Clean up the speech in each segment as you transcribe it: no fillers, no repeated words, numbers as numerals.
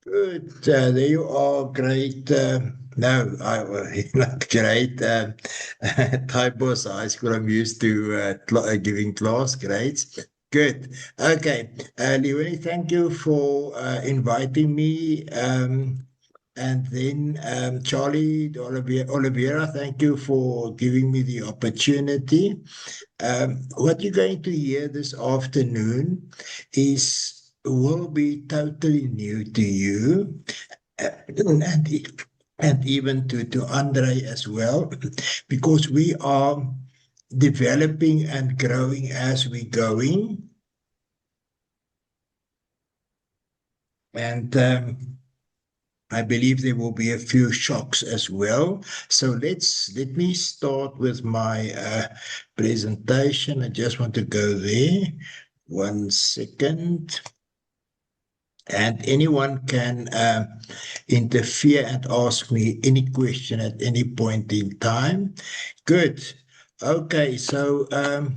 Good. There you are. Great. No, not great. Typos high school. I'm used to giving class grades. Good. Okay. Leonie, thank you for inviting me. And then Charlie Oliveira, thank you for giving me the opportunity. What you're going to hear this afternoon will be totally new to you, and, and even to Andre as well, because we are developing and growing as we're going. And I believe there will be a few shocks as well. So let me start with my presentation. I just want to go there. 1 second. And anyone can interfere and ask me any question at any point in time. Good. Okay, so there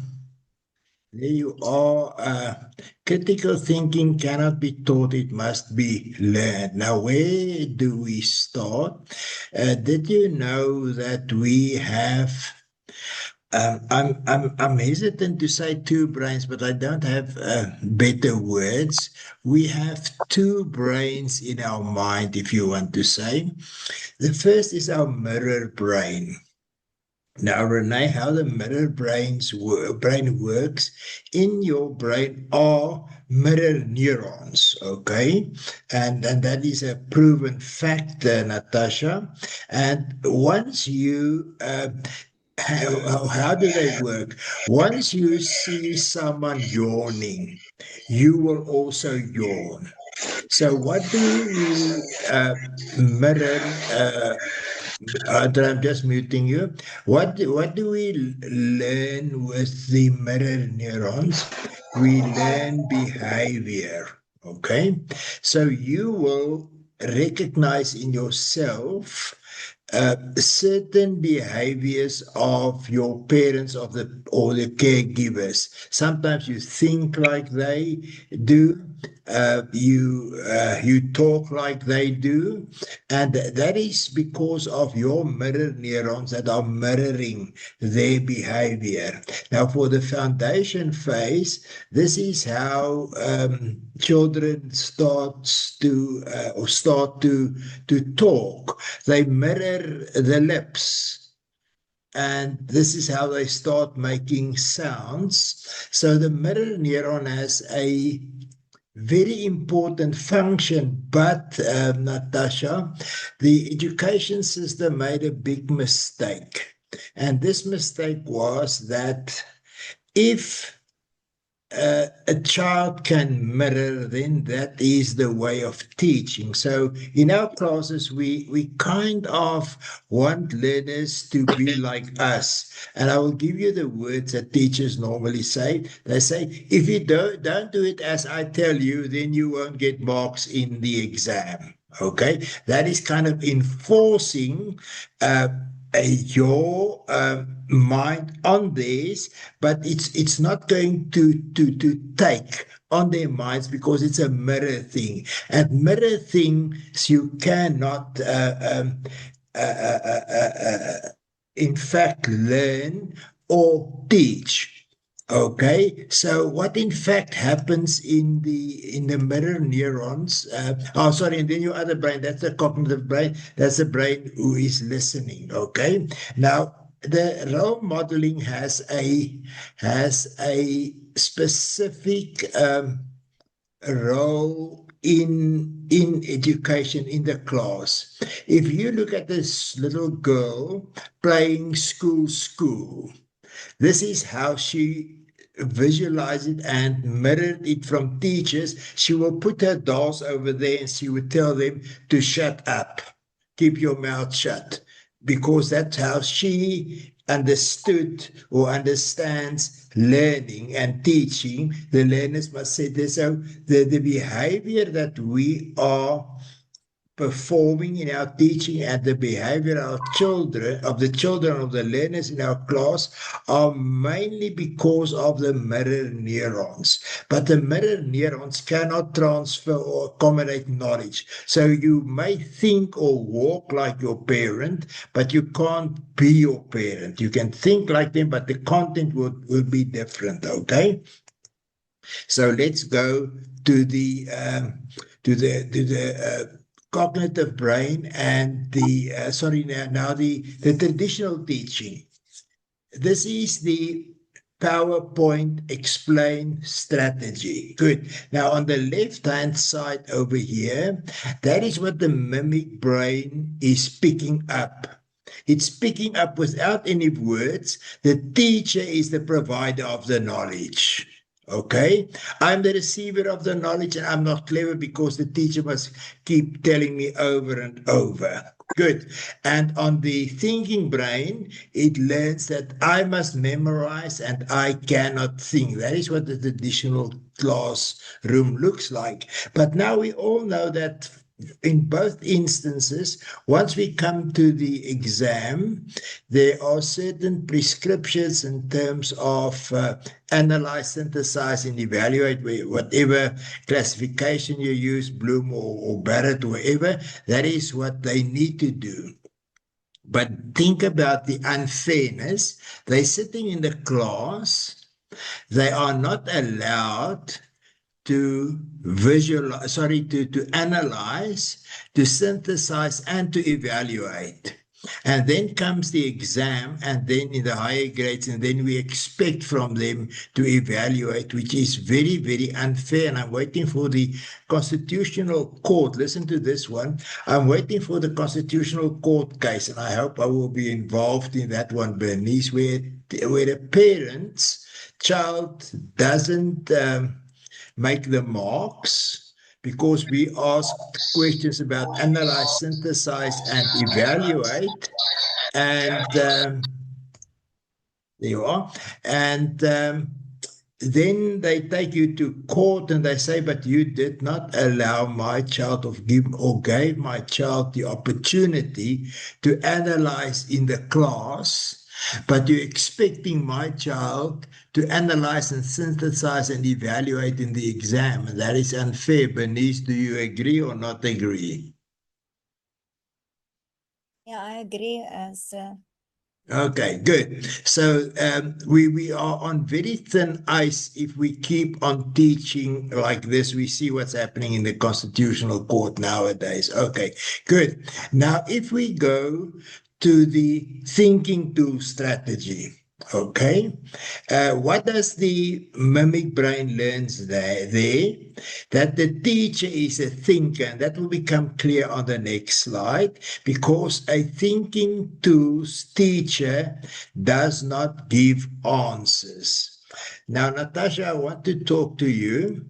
you are. Critical thinking cannot be taught, it must be learned. Now, where do we start? Did you know that we have I'm hesitant to say two brains, but I don't have better words. We have two brains in our mind, if you want to say. The first is our mirror brain. Now, Renee, how the brain works in your brain are mirror neurons, okay? And that is a proven fact, Natasha. And once you how do they work? Once you see someone yawning, you will also yawn. So, what do we mirror? I'm just muting you. What do we learn with the mirror neurons? We learn behavior. Okay, so you will recognize in yourself certain behaviors of your parents or the caregivers. Sometimes you think like they do, you talk like they do, and that is because of your mirror neurons that are mirroring their behavior. Now, for the foundation phase, this is how children start to talk. They mirror the lips. And this is how they start making sounds. So the mirror neuron has a very important function, but Natasha, the education system made a big mistake. And this mistake was that if a child can mirror, then that is the way of teaching. So in our classes, we kind of want learners to be like us. And I will give you the words that teachers normally say. They say, if you don't do it as I tell you, then you won't get marks in the exam. Okay, that is kind of enforcing uh, your mind on theirs, but it's not going to take on their minds because it's a mirror thing, and mirror things you cannot in fact learn or teach. Okay, so what in fact happens in the mirror neurons? Sorry, and then your other brain, that's the cognitive brain, that's the brain who is listening. Okay, now the role modeling has a specific role in education in the class. If you look at this little girl playing school, this is how she visualized it and mirrored it from teachers. She will put her dolls over there and she would tell them to shut up, keep your mouth shut, because that's how she understood or understands learning and teaching. The learners must say this. So the behavior that we are performing in our teaching and the behavior of the children of the learners in our class are mainly because of the mirror neurons. But the mirror neurons cannot transfer or accommodate knowledge. So you may think or walk like your parent, but you can't be your parent. You can think like them, but the content will be different, okay? So let's go to the cognitive brain and the now the traditional teaching. This is the PowerPoint explain strategy. Good. Now on the left-hand side over here, that is what the mimic brain is picking up. It's picking up without any words. The teacher is the provider of the knowledge. Okay, I'm the receiver of the knowledge and I'm not clever because the teacher must keep telling me over and over. Good. And on the thinking brain, it learns that I must memorize and I cannot think. That is what the traditional classroom looks like. But now we all know that in both instances, once we come to the exam, there are certain prescriptions in terms of analyze, synthesize, and evaluate, whatever classification you use, Bloom or Barrett, or whatever, that is what they need to do. But think about the unfairness. They're sitting in the class. They are not allowed to to analyze, to synthesize, and to evaluate. And then comes the exam, and then in the higher grades, and then we expect from them to evaluate, which is very, very unfair. And I'm waiting for the Constitutional Court. Listen to this one. I'm waiting for the Constitutional Court case, and I hope I will be involved in that one, Bernice, where the parent's child doesn't make the marks because we asked questions about analyze, synthesize, and evaluate. And there you are. And then they take you to court and they say, but you did not allow my child gave my child the opportunity to analyze in the class, but you're expecting my child to analyze and synthesize and evaluate in the exam. And that is unfair. Bernice, do you agree or not agree? Yeah, I agree. Okay, good. So we are on very thin ice if we keep on teaching like this. We see what's happening in the Constitutional Court nowadays. Okay, good. Now, if we go to the thinking tool strategy, okay, what does the mimic brain learns there? That the teacher is a thinker, and that will become clear on the next slide, because a thinking tools teacher does not give answers. Now, Natasha, I want to talk to you.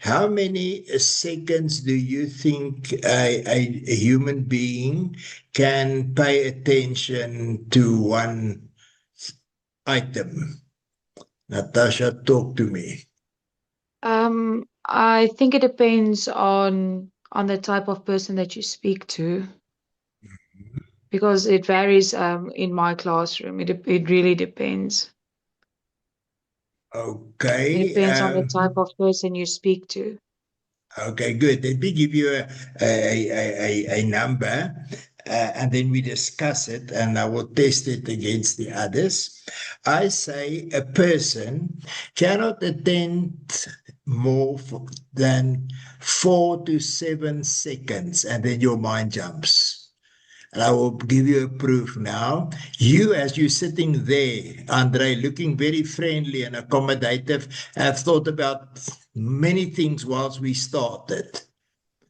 How many seconds do you think a human being can pay attention to one item? Natasha, talk to me. I think it depends on the type of person that you speak to, because it varies in my classroom. It really depends. Okay. It depends on the type of person you speak to. Okay, good. Let me give you a number, and then we discuss it, and I will test it against the others. I say a person cannot attend more than 4 to 7 seconds, and then your mind jumps. And I will give you a proof now. You, as you're sitting there, Andre, looking very friendly and accommodative, have thought about many things whilst we started.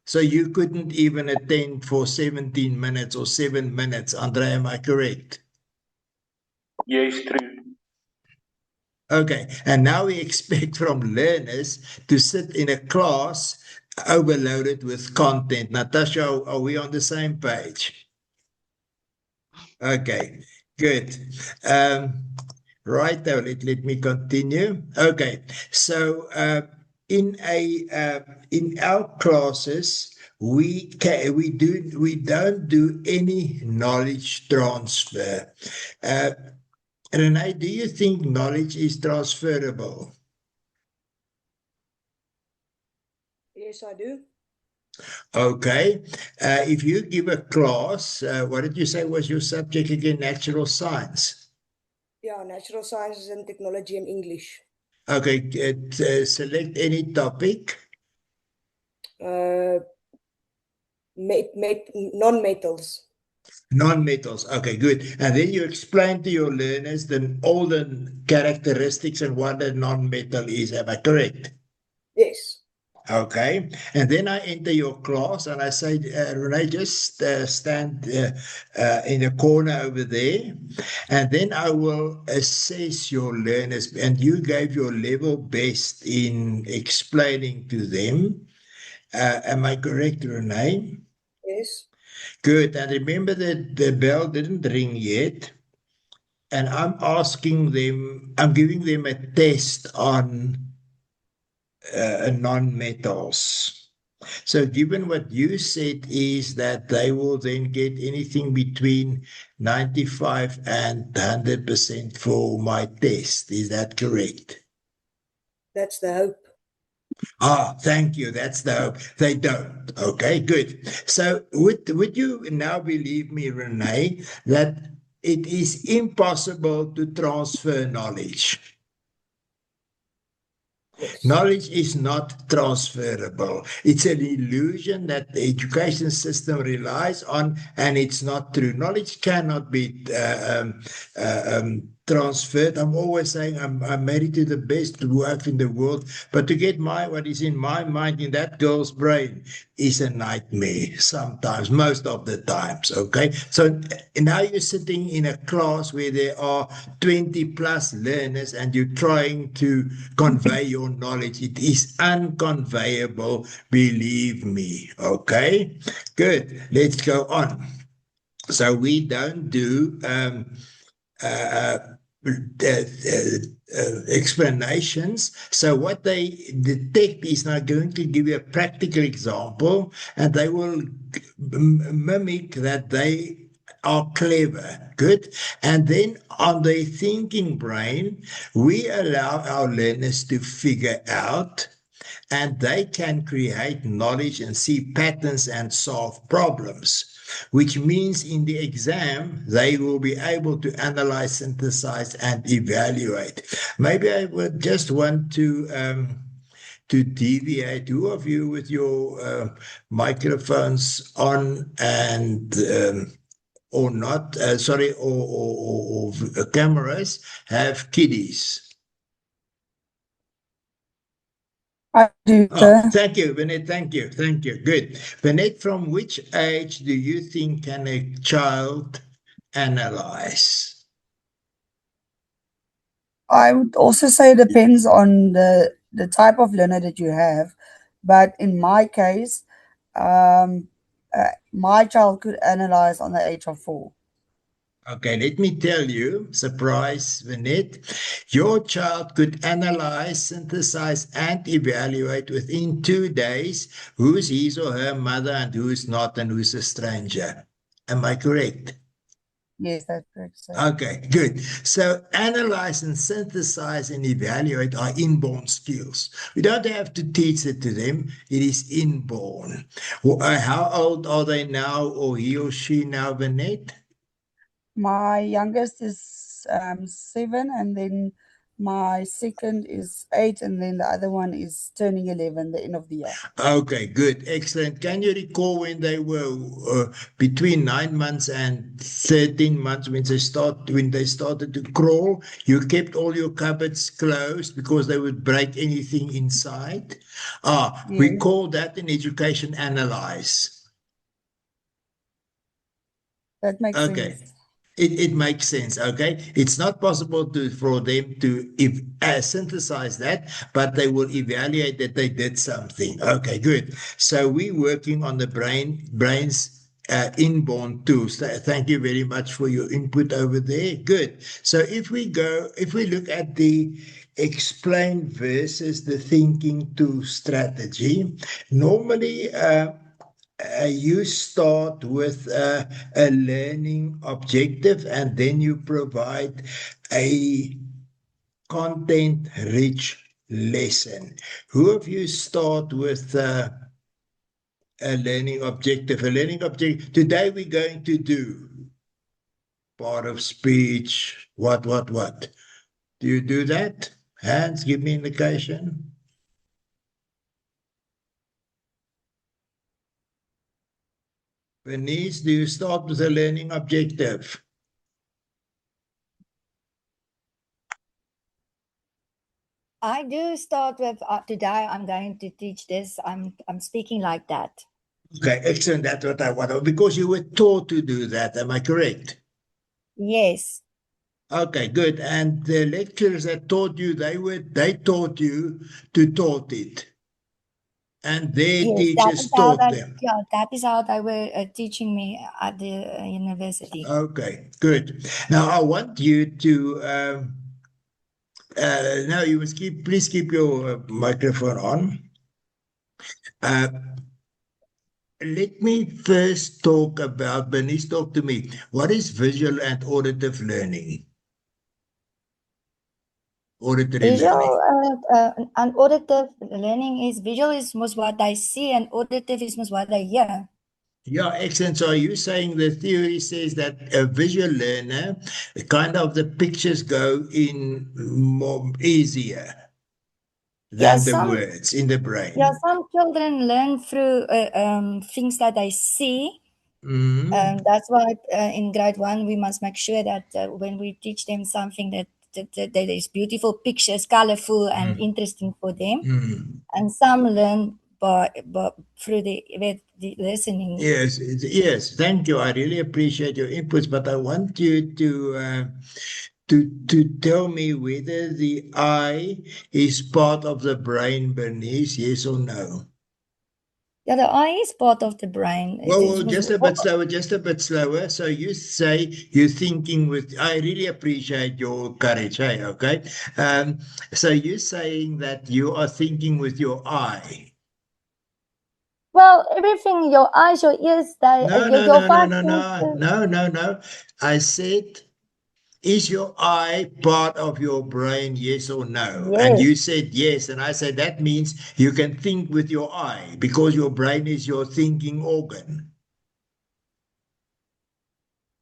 So you couldn't even attend for 17 minutes or 7 minutes. Andre, am I correct? Yes, true. Okay, and now we expect from learners to sit in a class overloaded with content. Natasha, are we on the same page? Okay, good. Right, now let me continue. Okay, so in our classes, we don't do any knowledge transfer. Renee, do you think knowledge is transferable? Yes, I do. Okay. If you give a class, what did you say was your subject again? Natural science. Yeah, natural sciences and technology and English. Okay. Select any topic. Non-metals. Non-metals. Okay, good. And then you explain to your learners all the characteristics and what a non-metal is. Am I correct? Yes. Okay. And then I enter your class and I say, Renee, just stand in a corner over there. And then I will assess your learners. And you gave your level best in explaining to them. Am I correct, Renee? Yes. Good. And remember that the bell didn't ring yet. And I'm giving them a test on non-metals. So given what you said is that they will then get anything between 95 and 100% for my test. Is that correct? That's the hope. Thank you. That's the hope. They don't. Okay, good. So would you now believe me, Renee, that it is impossible to transfer knowledge? Yes. Knowledge is not transferable. It's an illusion that the education system relies on, and it's not true. Knowledge cannot be transferred. I'm always saying I'm married to the best wife in the world, but to get what is in my mind, in that girl's brain, is a nightmare sometimes, most of the times. Okay. So now you're sitting in a class where there are 20 plus learners and you're trying to convey your knowledge. It is unconveyable, believe me. Okay. Good. Let's go on. So we don't do explanations. So what they detect is now going to give you a practical example, and they will mimic that they are clever. Good. And then on their thinking brain, we allow our learners to figure out, and they can create knowledge and see patterns and solve problems, which means in the exam, they will be able to analyze, synthesize, and evaluate. Maybe I would just want to deviate. Who of you with your microphones on and or not, or cameras have kiddies? I do, sir. Thank you, Bennett. Thank you. Thank you. Good. Bennett, from which age do you think can a child analyze? I would also say it depends on the type of learner that you have. But in my case, my child could analyze on the age of 4. Okay, let me tell you, surprise, Bennett, your child could analyze, synthesize, and evaluate within 2 days who's his or her mother and who's not and who's a stranger. Am I correct? Yes, that's correct, sir. Okay, good. So analyze and synthesize and evaluate are inborn skills. We don't have to teach it to them. It is inborn. How old are they now, or he or she now, Bennett? My youngest is 7, and then my second is 8, and then the other one is turning 11 the end of the year. Okay, good. Excellent. Can you recall when they were between 9 months and 13 months when they started to crawl? You kept all your cupboards closed because they would break anything inside. We Yes. call that in education analyze. That makes Okay. sense. It makes sense, okay? It's not possible for them to synthesize that, but they will evaluate that they did something. Okay, good. So we're working on the brain's inborn tools. Thank you very much for your input over there. Good. So if we look at the explain versus the thinking to strategy. Normally, you start with a learning objective and then you provide a content-rich lesson. Who of you start with a learning objective? A learning objective. Today we're going to do part of speech, what? Do you do that? Hands, give me indication. Bernice, do you start with a learning objective? I do start with today I'm going to teach this. I'm speaking like that. Okay, excellent. That's what I want. Because you were taught to do that, am I correct? Yes. Okay, good. And the lecturers that taught you, they taught you to taught it. And their Yes, teachers taught them. Yeah, that is how they were teaching me at the university. Okay, good. Now I want you to now you must please keep your microphone on. Let me first talk about, Bernice, talk to me. What is visual and auditive learning? Auditory learning. Visual and auditive learning is visual is most what I see and auditive is most what I hear. Yeah, excellent. So are you saying the theory says that a visual learner, kind of the pictures go in more easier than the words in the brain? Yeah, some children learn through things that they see. That's why in grade 1 we must make sure that when we teach them something that is beautiful pictures, colorful and interesting for them. And some learn by through the listening. Yes. Thank you. I really appreciate your inputs, but I want you to tell me whether the eye is part of the brain, Bernice, yes or no? Yeah, the eye is part of the brain. Well, just a bit slower. So you say you're thinking with, I really appreciate your courage, hey, okay? So you're saying that you are thinking with your eye. Well, everything, your eyes, your ears, No. I said, is your eye part of your brain, yes or no? Yes. And you said yes. And I said, that means you can think with your eye because your brain is your thinking organ.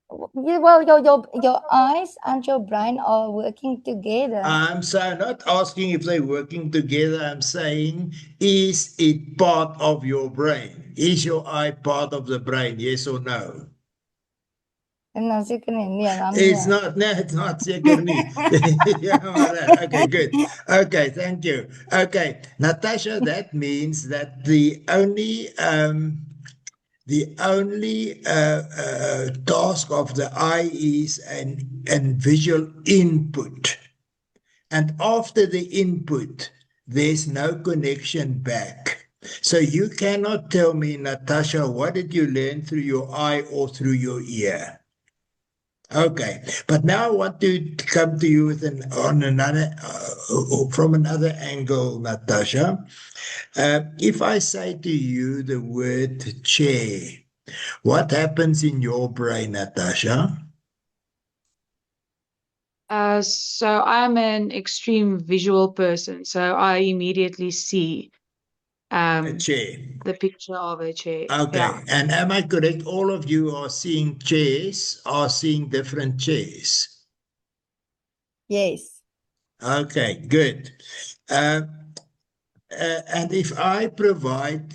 Well, your eyes and your brain are working together. I'm not asking if they're working together. I'm saying, is it part of your brain? Is your eye part of the brain, yes or no? No, seker nie. It's not. No, it's not seker nie. Okay, good. Okay, thank you. Okay, Natasha, that means that the only task of the eye is an visual input. And after the input, there's no connection back. So you cannot tell me, Natasha, what did you learn through your eye or through your ear? Okay, but now I want to come to you with from another angle, Natasha. If I say to you the word chair, what happens in your brain, Natasha? So I'm an extreme visual person, so I immediately see A chair. the picture of a chair. Okay, Yeah. and am I correct? All of you are seeing chairs, are seeing different chairs. Yes. Okay, good. And if I provide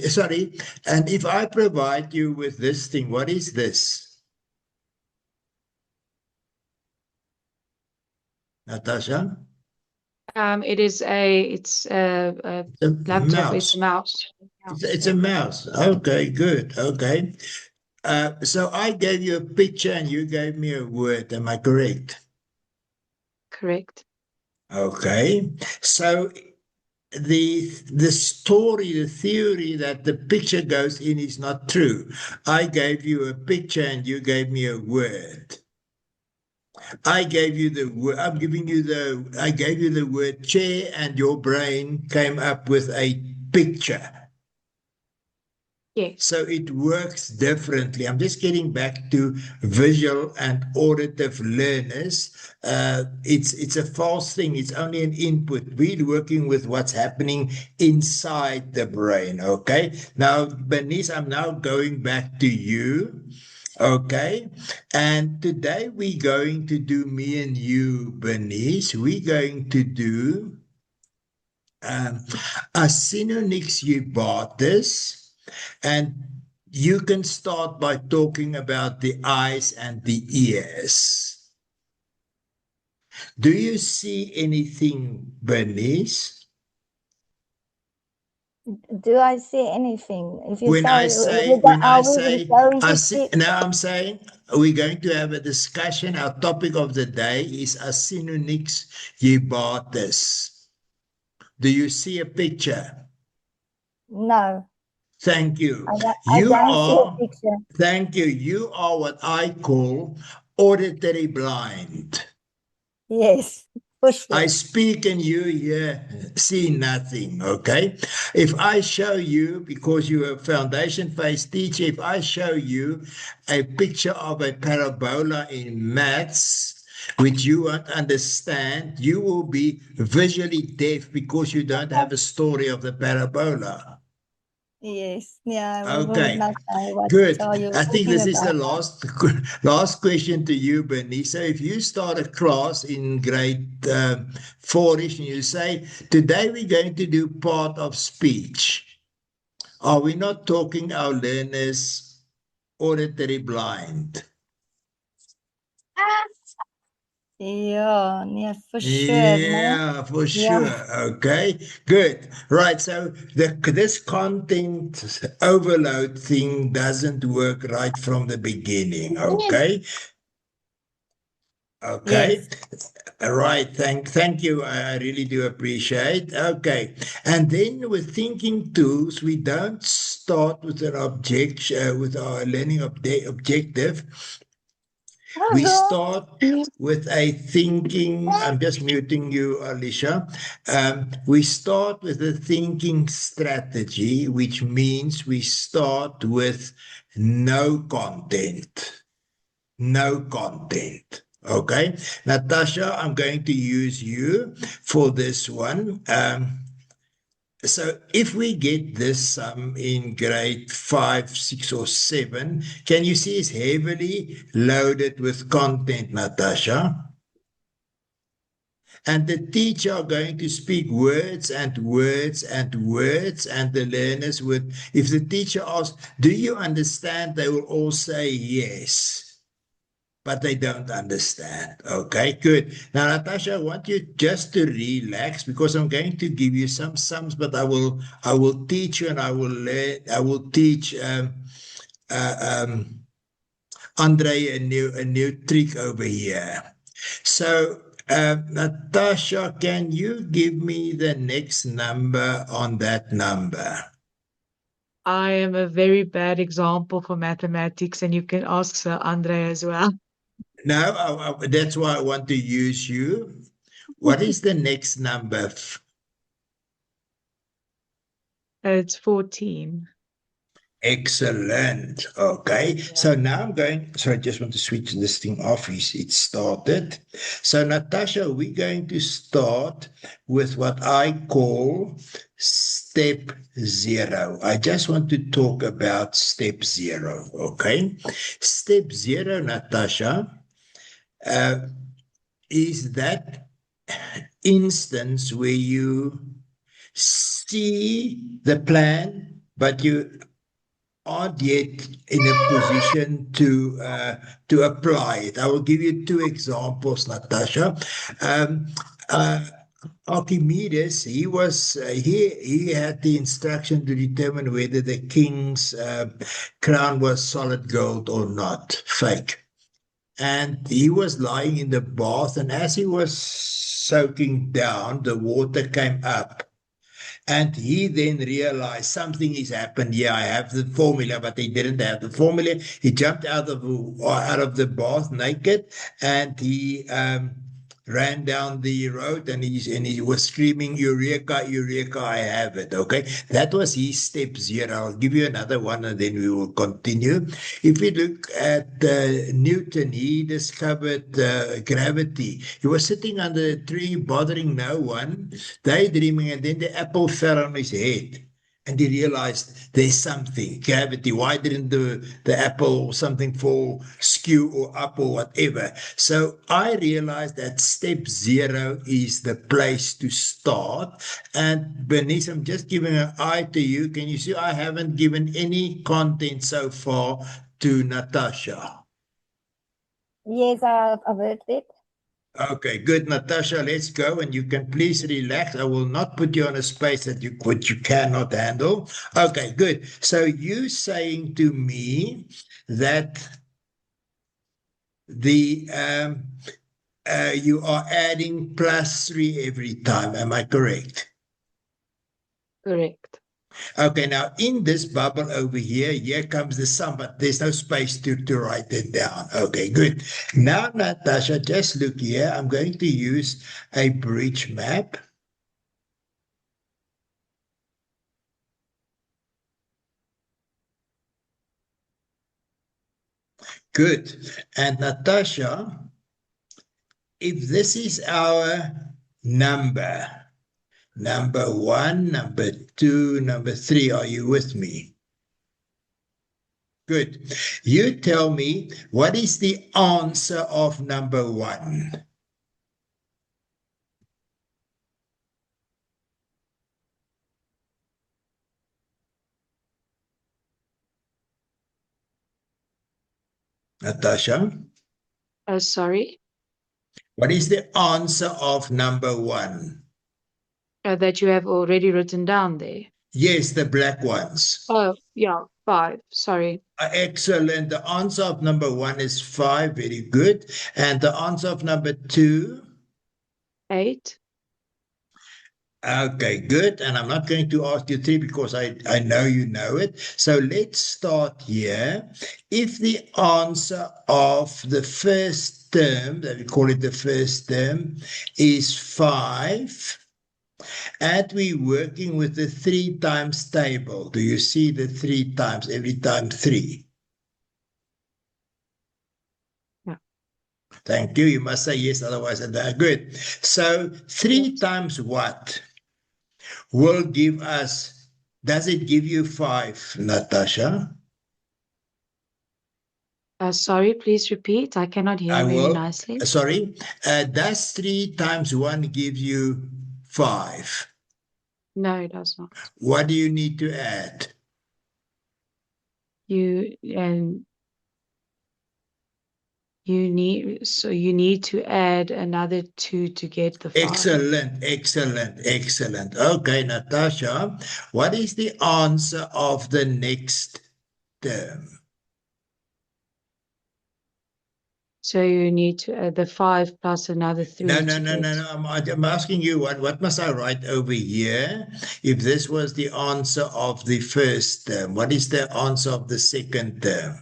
you with this thing, what is this? Natasha? It's a laptop. Mouse. It's a mouse. It's a mouse. Okay, good. Okay. So I gave you a picture and you gave me a word. Am I correct? Correct. Okay. So the story, the theory that the picture goes in is not true. I gave you a picture and you gave me a word. I gave you the word. I gave you the word chair, and your brain came up with a picture. Yes. So it works differently. I'm just getting back to visual and auditive learners. It's a false thing. It's only an input. We're working with what's happening inside the brain. Okay. Now, Bernice, I'm now going back to you. Okay. And today we're going to do, me and you, Bernice, we're going to do Acinonyx ubatus. And you can start by talking about the eyes and the ears. Do you see anything, Bernice? Do I see anything? If you When I say, now I'm saying we're going to have a discussion. Our topic of the day is Acinonyx ubatus. Do you see a picture? No. Thank you. I don't see a picture. Thank you. You are what I call auditory blind. Yes, for sure. I speak and you hear, see nothing, okay? If I show you, because you're a foundation phase teacher, if I show you a picture of a parabola in maths, which you won't understand, you will be visually deaf because you don't have a story of the parabola. Yes, yeah, we Okay, would not know what good. are you I think talking this is the about. last question to you, Bernice. So if you start a class in grade 4-ish and you say, today we're going to do part of speech, are we not talking our learners auditory blind? Yeah, for sure. Yeah, for sure. Okay, good. Right. So this content overload thing doesn't work right from the beginning. Okay. Okay. Yes. Right. Thank you. I really do appreciate. Okay. And then with thinking tools, we don't start with an with our learning objective. We start with a thinking. I'm just muting you, Alicia. We start with a thinking strategy, which means we start with no content. No content. Okay. Natasha, I'm going to use you for this one. So if we get this in grade 5, 6, or 7, can you see it's heavily loaded with content, Natasha? And the teacher are going to speak words and words and words, and the learners would, if the teacher asks, do you understand? They will all say yes. But they don't understand. Okay, good. Now, Natasha, I want you just to relax because I'm going to give you some sums, but I will teach you and I will teach Andre a new trick over here. So, Natasha, can you give me the next number on that number? I am a very bad example for mathematics, and you can ask Sir Andre as well. No, that's why I want to use you. What is the next number? It's 14. Excellent. Okay. So now I'm going, I just want to switch this thing off. It started. So Natasha, we're going to start with what I call step 0. I just want to talk about step 0. Okay. Step 0, Natasha, is that instance where you see the plan, but you aren't yet in a position to apply it. I will give you 2 examples, Natasha. Archimedes, he had the instruction to determine whether the king's crown was solid gold or not, fake. And he was lying in the bath, and as he was soaking down, the water came up. And he then realized something has happened here. I have the formula, but he didn't have the formula. He jumped out of the bath naked, and he ran down the road, and he was screaming, "Eureka, Eureka, I have it." Okay, that was his step 0. I'll give you another one, and then we will continue. If we look at Newton, he discovered gravity. He was sitting under a tree, bothering no one, daydreaming, and then the apple fell on his head. And he realized there's something, gravity. Why didn't the apple or something fall skew or up or whatever? So I realized that step 0 is the place to start. And Bernice, I'm just giving an eye to you. Can you see I haven't given any content so far to Natasha? Yes, I've heard it. Okay, good, Natasha. Let's go, and you can please relax. I will not put you on a space that you cannot handle. Okay, good. So you saying to me that the you are adding +3 every time. Am I correct? Correct. Okay, now in this bubble over here comes the sum, but there's no space to write it down. Okay, good. Now, Natasha, just look here. I'm going to use a bridge map. Good. And Natasha, if this is our number 1, number 2, number 3, are you with me? Good. You tell me, what is the answer of number 1? Natasha? Sorry? What is the answer of number 1? That you have already written down there. Yes, the black ones. Oh, yeah, 5. Sorry. Excellent. The answer of number 1 is 5. Very good. And the answer of number 2? 8. Okay, good. And I'm not going to ask you 3 because I know you know it. So let's start here. If the answer of the first term, that we call it the first term, is 5, and we're working with the 3 times table. Do you see the 3 times, every time 3? Yeah. Thank you. You must say yes, otherwise I don't. Good. So 3 times what will give us, does it give you 5, Natasha? Sorry, please repeat. I cannot hear I very will. nicely. Sorry. Does 3 times 1 give you 5? No, it does not. What do you need to add? You need to add another 2 to get the 5. Excellent, excellent, excellent. Okay, Natasha, what is the answer of the next term? So you need to add the 5 plus another 3. No. I'm asking you, what must I write over here? If this was the answer of the first term, what is the answer of the second term?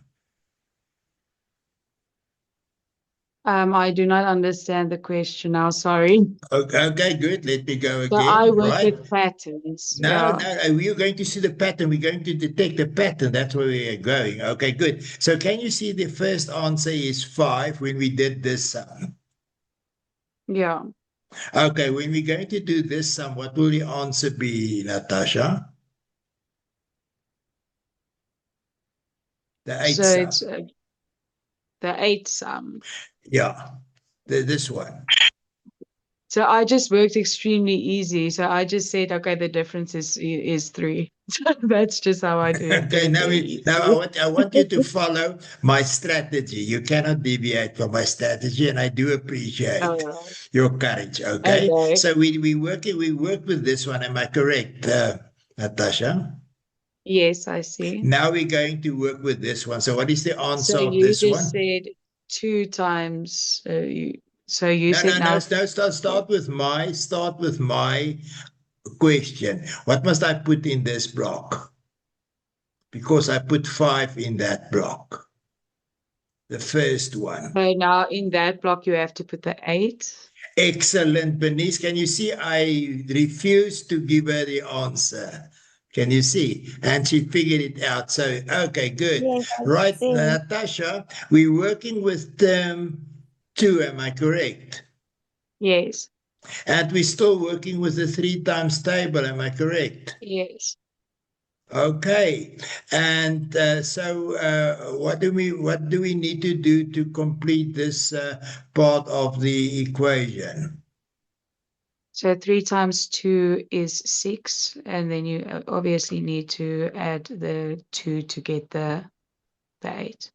I do not understand the question now. Sorry. Okay, good. Let me go So again. I work Right? with patterns. No, Yeah. we're going to see the pattern. We're going to detect the pattern. That's where we are going. Okay, good. So can you see the first answer is 5 when we did this sum? Yeah. Okay, when we're going to do this sum, what will the answer be, Natasha? The 8 So sum. it's the 8 sum. Yeah, this one. So I just worked extremely easy. So I just said, okay, the difference is 3. That's just how I do it. Okay, now I want you to follow my strategy. You cannot deviate from my strategy, and I do appreciate All right. your courage. Okay, Okay. so we work with this one. Am I correct, Natasha? Yes, I see. Now we're going to work with this one. So what is the answer So of you this just one? said 2 times. So you No, said now. start with my question. What must I put in this block? Because I put 5 in that block. The first one. So now in that block, you have to put the 8. Excellent, Bernice. Can you see I refused to give her the answer? Can you see? And she figured it out. So, okay, good. Yes, I Right, see. Natasha, we're working with term 2, am I correct? Yes, And we're still working with the 3 times table, am I correct? yes. Okay, and what do we need to do to complete this part of the equation? So 3 times 2 is 6, and then you obviously need to add the 2 to get the 8.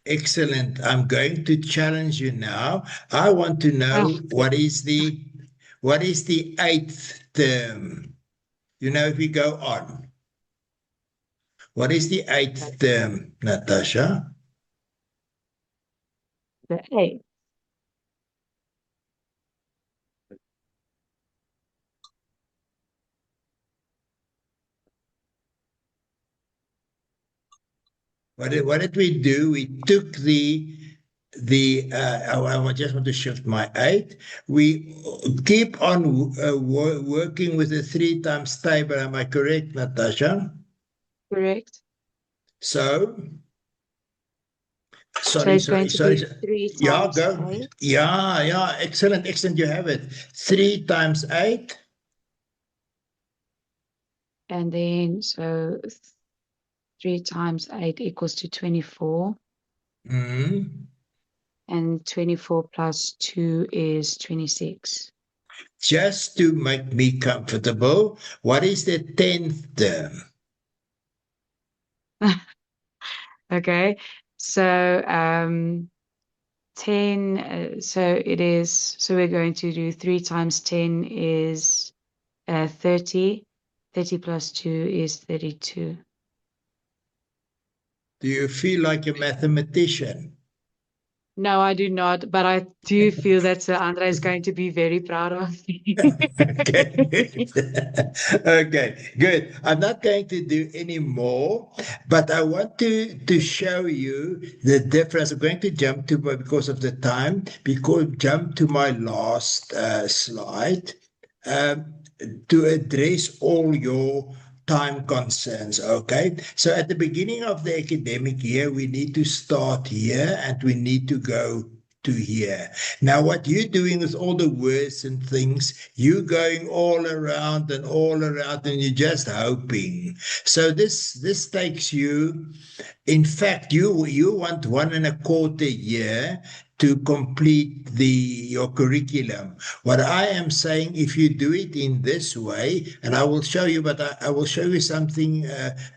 Excellent. I'm going to challenge you now. I want to know what is the 8th term. You know, if we go on. What is the 8th term, Natasha? The 8. What did we do? We took I just want to shift my 8. We keep on working with the 3 times table. Am I correct, Natasha? Correct. So, So sorry. it's going to be 3 Yeah, times go. 8. Yeah. Excellent. You have it. 3 times 8. And then, so 3 times 8 equals to 24. Mm. And 24 plus 2 is 26. Just to make me comfortable, what is the 10th term? Okay, so 10, so we're going to do 3 times 10 is 30. 30 plus 2 is 32. Do you feel like a mathematician? No, I do not, but I do feel that Sir Andre is going to be very proud of me. Okay, good. I'm not going to do any more, but I want to show you the difference. I'm going to jump to, because of the time, jump to my last slide to address all your time concerns. Okay, so at the beginning of the academic year, we need to start here and we need to go to here. Now, what you're doing with all the words and things, you're going all around, and you're just hoping. So this takes you. In fact, you want 1.25 year to complete your curriculum. What I am saying, if you do it in this way, and I will show you, but I will show you something,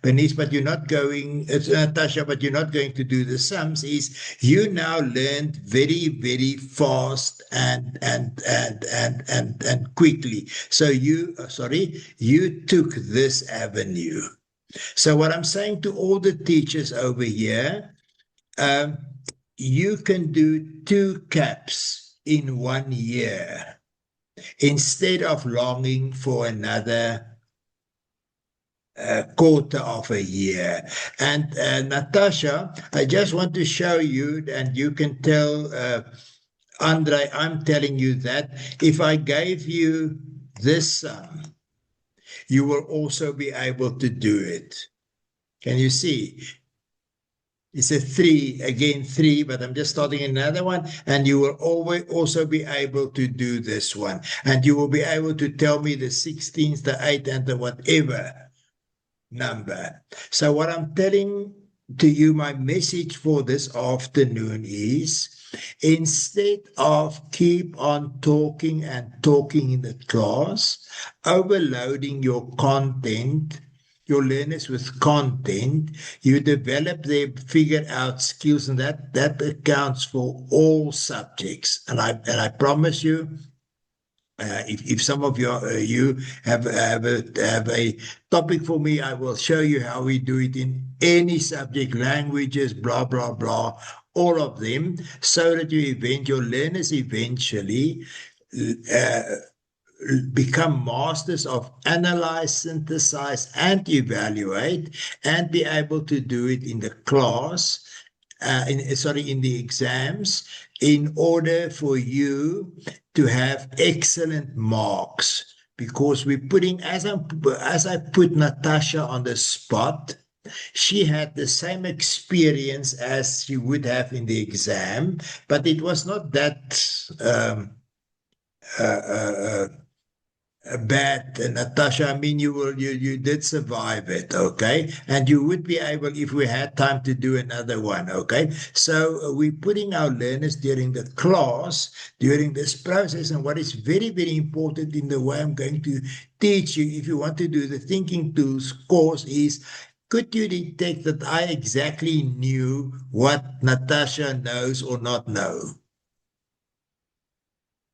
Bernice, but you're not going, Natasha, but you're not going to do the sums, is you now learned very, very fast and quickly. So you took this avenue. So what I'm saying to all the teachers over here, you can do 2 caps in 1 year instead of longing for another quarter of a year. And Natasha, I just want to show you, and you can tell Andre, I'm telling you that if I gave you this sum, you will also be able to do it. Can you see? It's a 3, again 3, but I'm just starting another one, and you will always also be able to do this one. And you will be able to tell me the 16th, the 8th, and the whatever number. So what I'm telling to you, my message for this afternoon is, instead of keep on talking and talking in the class, overloading your content, your learners with content, you develop their figured out skills, and that accounts for all subjects. And I promise you, if some of you have a topic for me, I will show you how we do it in any subject, languages, blah, blah, blah, all of them, so that your learners eventually become masters of analyze, synthesize, and evaluate, and be able to do it in the class, in the exams, in order for you to have excellent marks. Because we're putting, as I put Natasha on the spot, she had the same experience as she would have in the exam, but it was not that bad, Natasha. I mean, you did survive it, okay? And you would be able, if we had time, to do another one, okay? So we're putting our learners during the class, during this process, and what is very, very important in the way I'm going to teach you, if you want to do the Thinking Tools course, is could you detect that I exactly knew what Natasha knows or not know?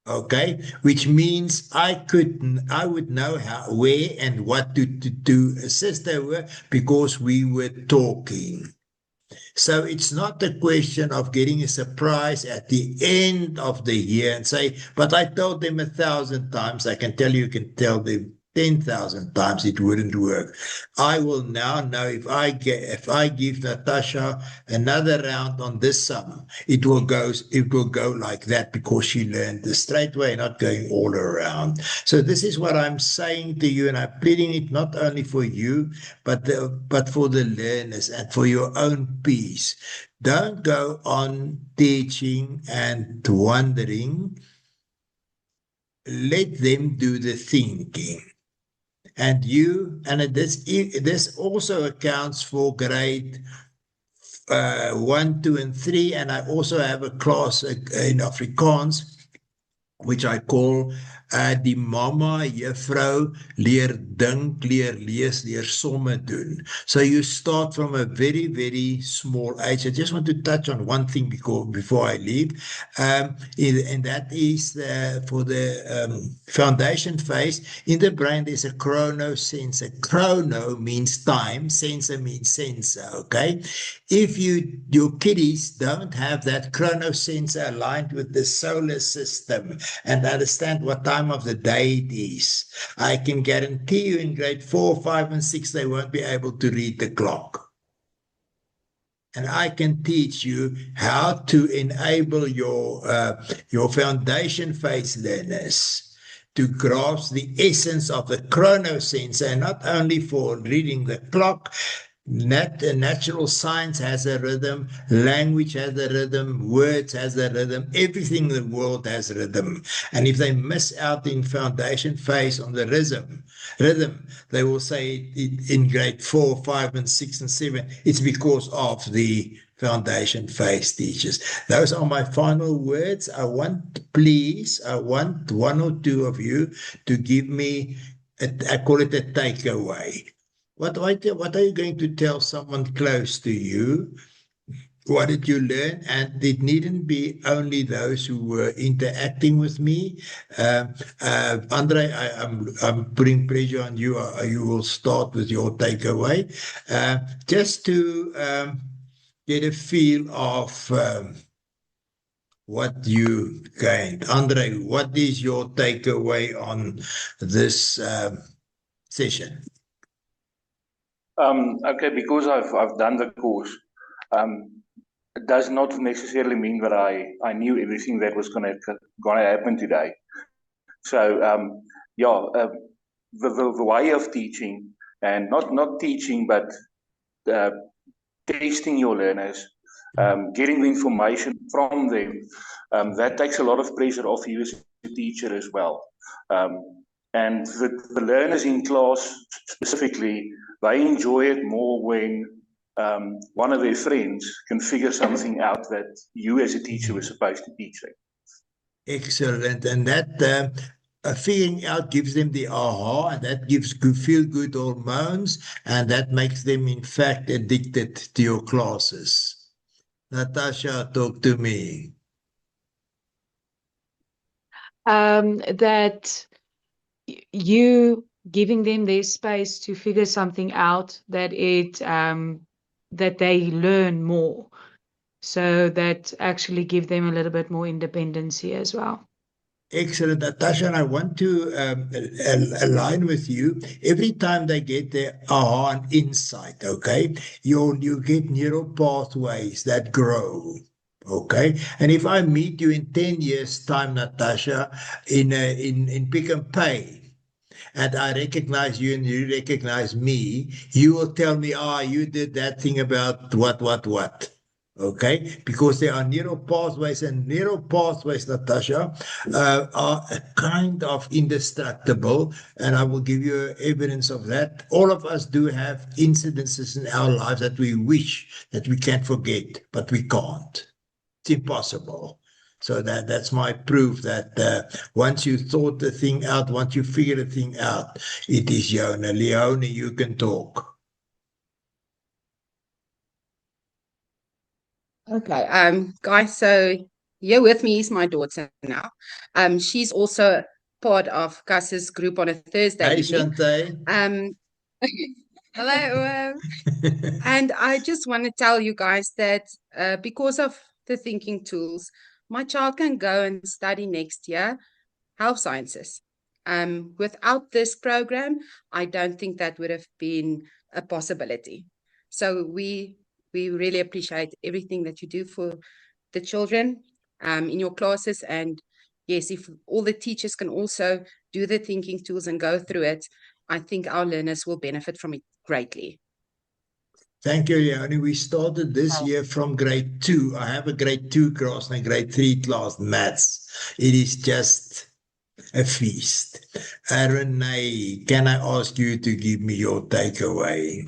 Okay, which means I would know how, where, and what to assist her with, because we were talking. So it's not a question of getting a surprise at the end of the year and say, but I told them 1,000 times. I can tell you can tell them 10,000 times, it wouldn't work. I will now know if I give Natasha another round on this sum, it will go like that, because she learned the straight way, not going all around. So this is what I'm saying to you, and I'm pleading it not only for you, but for the learners and for your own peace. Don't go on teaching and wondering. Let them do the thinking. And this also accounts for grade 1, 2, and 3. And I also have a class in Afrikaans, which I call die mama juffrou leer dink, leer lees, leer somme doen. So you start from a very, very small age. I just want to touch on one thing before I leave, and that is for the foundation phase. In the brain, there's a chronosensor. Chrono means time, sensor means sensor, okay? If your kiddies don't have that chronosensor aligned with the solar system and understand what time of the day it is, I can guarantee you in grade 4, 5, and 6, they won't be able to read the clock. And I can teach you how to enable your foundation phase learners to grasp the essence of the chronosensor, and not only for reading the clock. Natural science has a rhythm, language has a rhythm, words has a rhythm, everything in the world has rhythm. And if they miss out in foundation phase on the rhythm, they will say in grade 4, 5, and 6, and 7, it's because of the foundation phase teachers. Those are my final words. I want one or two of you to give me, I call it a takeaway. What are you going to tell someone close to you? What did you learn? And it needn't be only those who were interacting with me. Andre, I'm putting pressure on you. You will start with your takeaway. Just to get a feel of what you gained. Andre, what is your takeaway on this session? Okay, because I've done the course, it does not necessarily mean that I knew everything that was gonna happen today. So the way of teaching, and not teaching, but testing your learners, getting the information from them, that takes a lot of pressure off you as a teacher as well. And the learners in class specifically, they enjoy it more when one of their friends can figure something out that you as a teacher were supposed to teach them. Excellent. And that figuring out gives them the aha, and that gives feel-good hormones, and that makes them, in fact, addicted to your classes. Natasha, talk to me. That you giving them their space to figure something out, that that they learn more, so that actually give them a little bit more independency as well. Excellent, Natasha. And I want to align with you. Every time they get their aha and insight, okay, you get neural pathways that grow. Okay, and if I meet you in 10 years' time, Natasha, in Pick and Pay, and I recognize you and you recognize me, you will tell me, you did that thing about what. Okay, because there are neural pathways, and neural pathways, Natasha, are a kind of indestructible, and I will give you evidence of that. All of us do have incidences in our lives that we wish that we can forget, but we can't. It's impossible. So that's my proof that once you thought the thing out, once you figure the thing out, it is Leone. Leone, you can talk. Okay, guys, so here with me is my daughter now. She's also part of Gus's group on a Thursday evening. Shante. Hello. And I just want to tell you guys that because of the thinking tools, my child can go and study next year health sciences. Without this program, I don't think that would have been a possibility. So we really appreciate everything that you do for the children in your classes. And yes, if all the teachers can also do the thinking tools and go through it, I think our learners will benefit from it greatly. Thank you, Leone. We started this year from grade 2. I have a grade 2 class and a grade 3 class, maths. It is just a feast. Renee, can I ask you to give me your takeaway?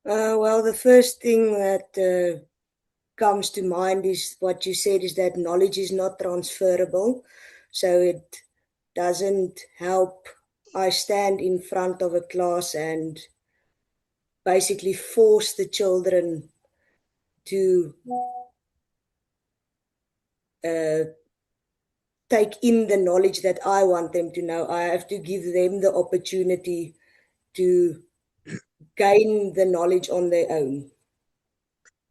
Well, the first thing that comes to mind is what you said, is that knowledge is not transferable. So it doesn't help I stand in front of a class and basically force the children to take in the knowledge that I want them to know. I have to give them the opportunity to gain the knowledge on their own.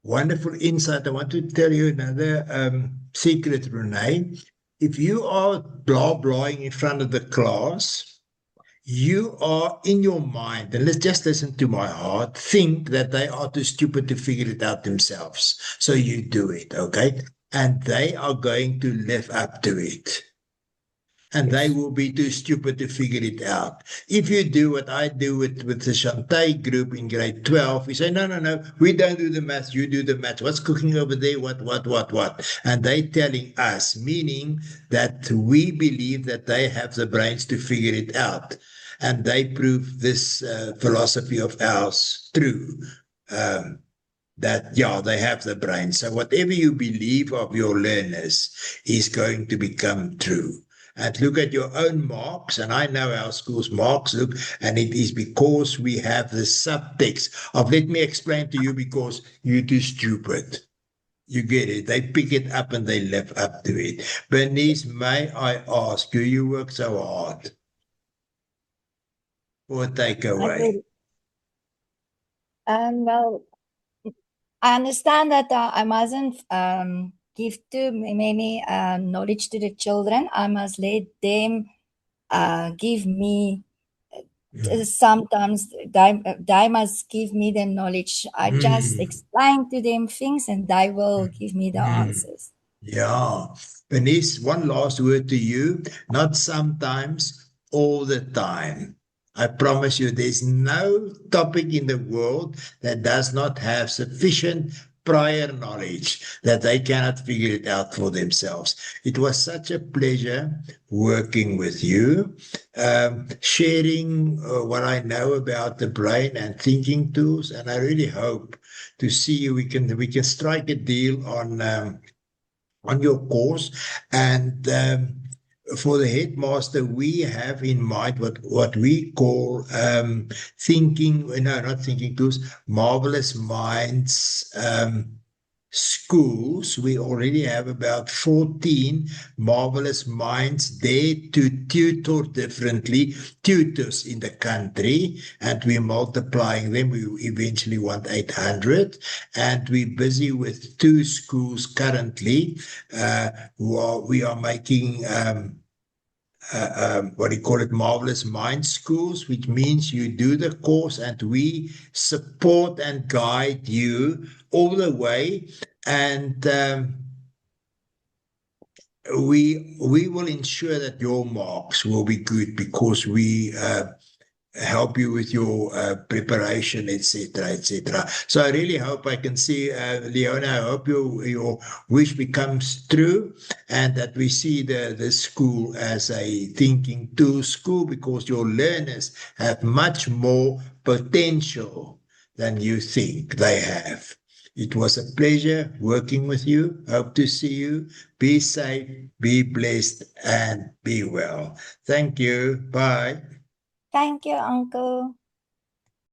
Wonderful insight. I want to tell you another secret, Renee. If you are blowing in front of the class, you are in your mind, and let's just listen to my heart, think that they are too stupid to figure it out themselves. So you do it, okay? And they are going to live up to it. And they will be too stupid to figure it out. If you do what I do with the Shante group in grade 12, we say, no, we don't do the maths, you do the maths. What's cooking over there? What? And they telling us, meaning that we believe that they have the brains to figure it out. And they prove this philosophy of ours true. That, they have the brain. So whatever you believe of your learners is going to become true. And look at your own marks, and I know our school's marks look, and it is because we have the subtext of, let me explain to you because you're too stupid. You get it. They pick it up and they live up to it. Bernice, may I ask you work so hard? Or take away? Well, I understand that I mustn't give too many knowledge to the children. I must let them give me. Sometimes they must give me the knowledge. I just explain to them things, and they will give me the answers. Yeah. Bernice, one last word to you. Not sometimes, all the time. I promise you, there's no topic in the world that does not have sufficient prior knowledge that they cannot figure it out for themselves. It was such a pleasure working with you, sharing what I know about the brain and thinking tools, and I really hope to see you. We can strike a deal on your course, and for the headmaster, we have in mind what we call marvelous minds schools. We already have about 14 marvelous minds there to tutor differently, tutors in the country, and we're multiplying them. We eventually want 800, and we're busy with 2 schools currently. We are making what do you call it, Marvelous Mind Schools, which means you do the course and we support and guide you all the way. And we will ensure that your marks will be good because we help you with your preparation, etc., etc. So I really hope I can see, Leona, I hope your wish becomes true and that we see the school as a thinking tool school, because your learners have much more potential than you think they have. It was a pleasure working with you. Hope to see you. Be safe, be blessed, and be well. Thank you. Bye. Thank you, Uncle.